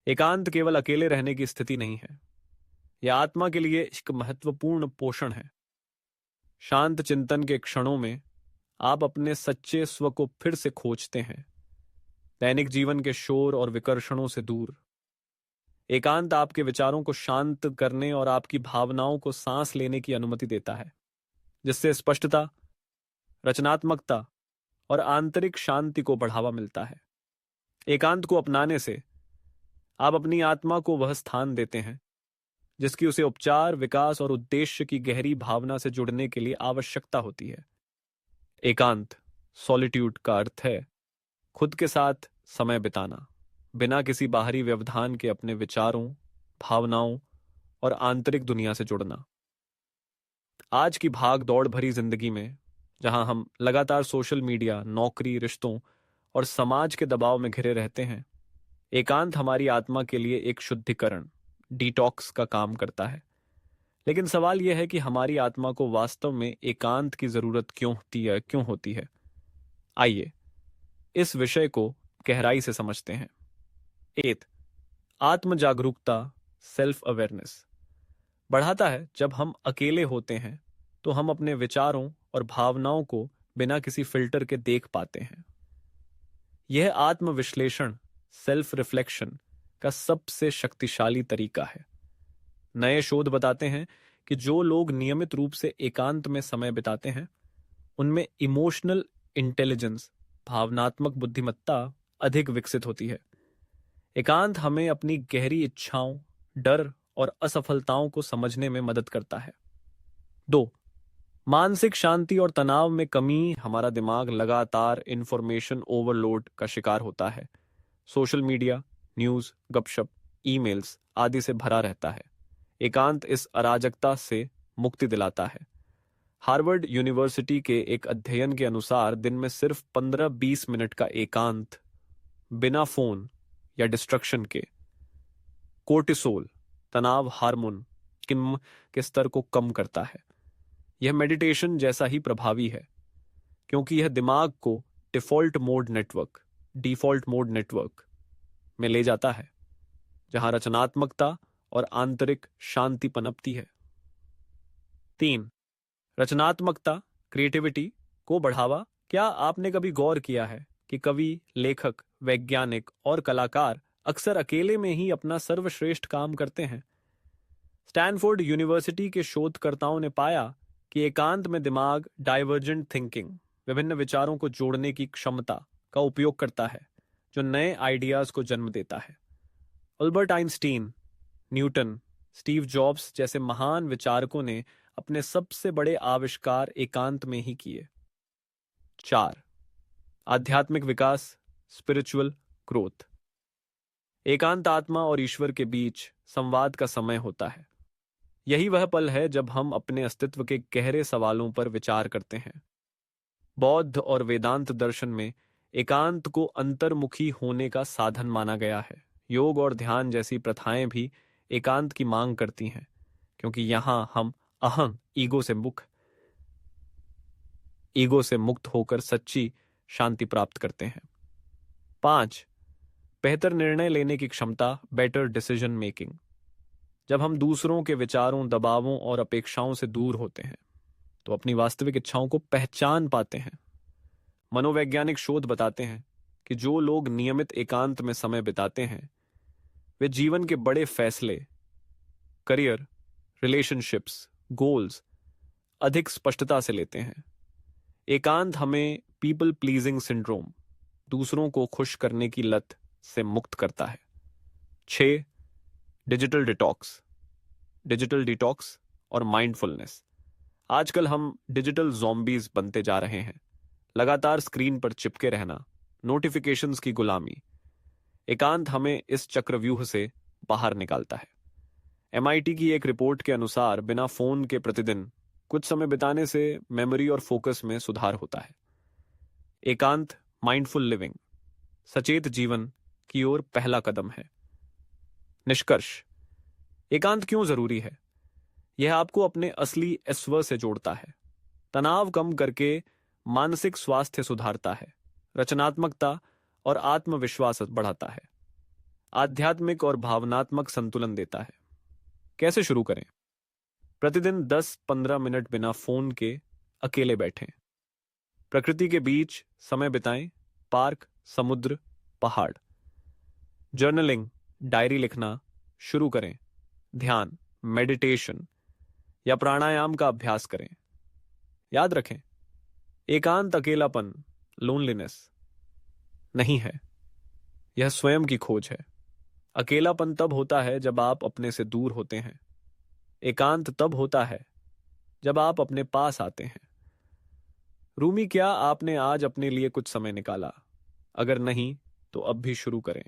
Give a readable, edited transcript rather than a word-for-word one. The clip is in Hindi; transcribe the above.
एकांत केवल अकेले रहने की स्थिति नहीं है, यह आत्मा के लिए एक महत्वपूर्ण पोषण है। शांत चिंतन के क्षणों में आप अपने सच्चे स्व को फिर से खोजते हैं, दैनिक जीवन के शोर और विकर्षणों से दूर। एकांत आपके विचारों को शांत करने और आपकी भावनाओं को सांस लेने की अनुमति देता है, जिससे स्पष्टता, रचनात्मकता और आंतरिक शांति को बढ़ावा मिलता है। एकांत को अपनाने से आप अपनी आत्मा को वह स्थान देते हैं जिसकी उसे उपचार, विकास और उद्देश्य की गहरी भावना से जुड़ने के लिए आवश्यकता होती है। एकांत, सॉलिट्यूड का अर्थ है खुद के साथ समय बिताना, बिना किसी बाहरी व्यवधान के अपने विचारों, भावनाओं और आंतरिक दुनिया से जुड़ना। आज की भाग दौड़ भरी जिंदगी में, जहां हम लगातार सोशल मीडिया, नौकरी, रिश्तों और समाज के दबाव में घिरे रहते हैं, एकांत हमारी आत्मा के लिए एक शुद्धिकरण, डिटॉक्स का काम करता है। लेकिन सवाल यह है कि हमारी आत्मा को वास्तव में एकांत की जरूरत क्यों होती है? आइए इस विषय को गहराई से समझते हैं। 8. आत्म जागरूकता, सेल्फ अवेयरनेस बढ़ाता है। जब हम अकेले होते हैं तो हम अपने विचारों और भावनाओं को बिना किसी फिल्टर के देख पाते हैं। यह आत्मविश्लेषण, सेल्फ रिफ्लेक्शन का सबसे शक्तिशाली तरीका है। नए शोध बताते हैं कि जो लोग नियमित रूप से एकांत में समय बिताते हैं, उनमें इमोशनल इंटेलिजेंस, भावनात्मक बुद्धिमत्ता अधिक विकसित होती है। एकांत हमें अपनी गहरी इच्छाओं, डर और असफलताओं को समझने में मदद करता है। 2. मानसिक शांति और तनाव में कमी। हमारा दिमाग लगातार इंफॉर्मेशन ओवरलोड का शिकार होता है। सोशल मीडिया, न्यूज़, गपशप, ईमेल्स आदि से भरा रहता है। एकांत इस अराजकता से मुक्ति दिलाता है। हार्वर्ड यूनिवर्सिटी के एक अध्ययन के अनुसार दिन में सिर्फ 15-20 मिनट का एकांत बिना फोन या डिस्ट्रक्शन के कोर्टिसोल, तनाव हार्मोन किम के स्तर को कम करता है। यह मेडिटेशन जैसा ही प्रभावी है, क्योंकि यह दिमाग को डिफॉल्ट मोड नेटवर्क में ले जाता है, जहां रचनात्मकता और आंतरिक शांति पनपती है। 3. रचनात्मकता, क्रिएटिविटी को बढ़ावा। क्या आपने कभी गौर किया है कि कवि, लेखक, वैज्ञानिक और कलाकार अक्सर अकेले में ही अपना सर्वश्रेष्ठ काम करते हैं? स्टैनफोर्ड यूनिवर्सिटी के शोधकर्ताओं ने पाया कि एकांत में दिमाग डाइवर्जेंट थिंकिंग, विभिन्न विचारों को जोड़ने की क्षमता का उपयोग करता है, जो नए आइडियाज को जन्म देता है। Albert Einstein, Newton, Steve jobs जैसे महान विचारकों ने अपने सबसे बड़े आविष्कार एकांत में ही किए। 4. आध्यात्मिक विकास, स्पिरिचुअल ग्रोथ। एकांत आत्मा और ईश्वर के बीच संवाद का समय होता है। यही वह पल है जब हम अपने अस्तित्व के गहरे सवालों पर विचार करते हैं। बौद्ध और वेदांत दर्शन में एकांत को अंतर्मुखी होने का साधन माना गया है। योग और ध्यान जैसी प्रथाएं भी एकांत की मांग करती हैं, क्योंकि यहां हम अहं, ईगो से मुक्त होकर सच्ची शांति प्राप्त करते हैं। 5. बेहतर निर्णय लेने की क्षमता, बेटर डिसीजन मेकिंग। जब हम दूसरों के विचारों, दबावों और अपेक्षाओं से दूर होते हैं, तो अपनी वास्तविक इच्छाओं को पहचान पाते हैं। मनोवैज्ञानिक शोध बताते हैं कि जो लोग नियमित एकांत में समय बिताते हैं, वे जीवन के बड़े फैसले, करियर, रिलेशनशिप्स, गोल्स अधिक स्पष्टता से लेते हैं। एकांत हमें पीपल प्लीजिंग सिंड्रोम, दूसरों को खुश करने की लत से मुक्त करता है। 6. डिजिटल डिटॉक्स और माइंडफुलनेस। आजकल हम डिजिटल ज़ॉम्बीज बनते जा रहे हैं। लगातार स्क्रीन पर चिपके रहना, नोटिफिकेशंस की गुलामी। एकांत हमें इस चक्रव्यूह से बाहर निकालता है। MIT की एक रिपोर्ट के अनुसार बिना फोन के प्रतिदिन कुछ समय बिताने से मेमोरी और फोकस में सुधार होता है। एकांत, माइंडफुल लिविंग, सचेत जीवन की ओर पहला कदम है। निष्कर्ष: एकांत क्यों जरूरी है? यह आपको अपने असली स्व से जोड़ता है, तनाव कम करके मानसिक स्वास्थ्य सुधारता है, रचनात्मकता और आत्मविश्वास बढ़ाता है। आध्यात्मिक और भावनात्मक संतुलन देता है। कैसे शुरू करें? प्रतिदिन 10-15 मिनट बिना फोन के अकेले बैठें। प्रकृति के बीच समय बिताएं, पार्क, समुद्र, पहाड़। जर्नलिंग, डायरी लिखना शुरू करें। ध्यान, मेडिटेशन या प्राणायाम का अभ्यास करें। याद रखें, एकांत अकेलापन, लोनलीनेस नहीं है, यह स्वयं की खोज है। अकेलापन तब होता है जब आप अपने से दूर होते हैं। एकांत तब होता है जब आप अपने पास आते हैं। रूमी, क्या आपने आज अपने लिए कुछ समय निकाला? अगर नहीं, तो अब भी शुरू करें।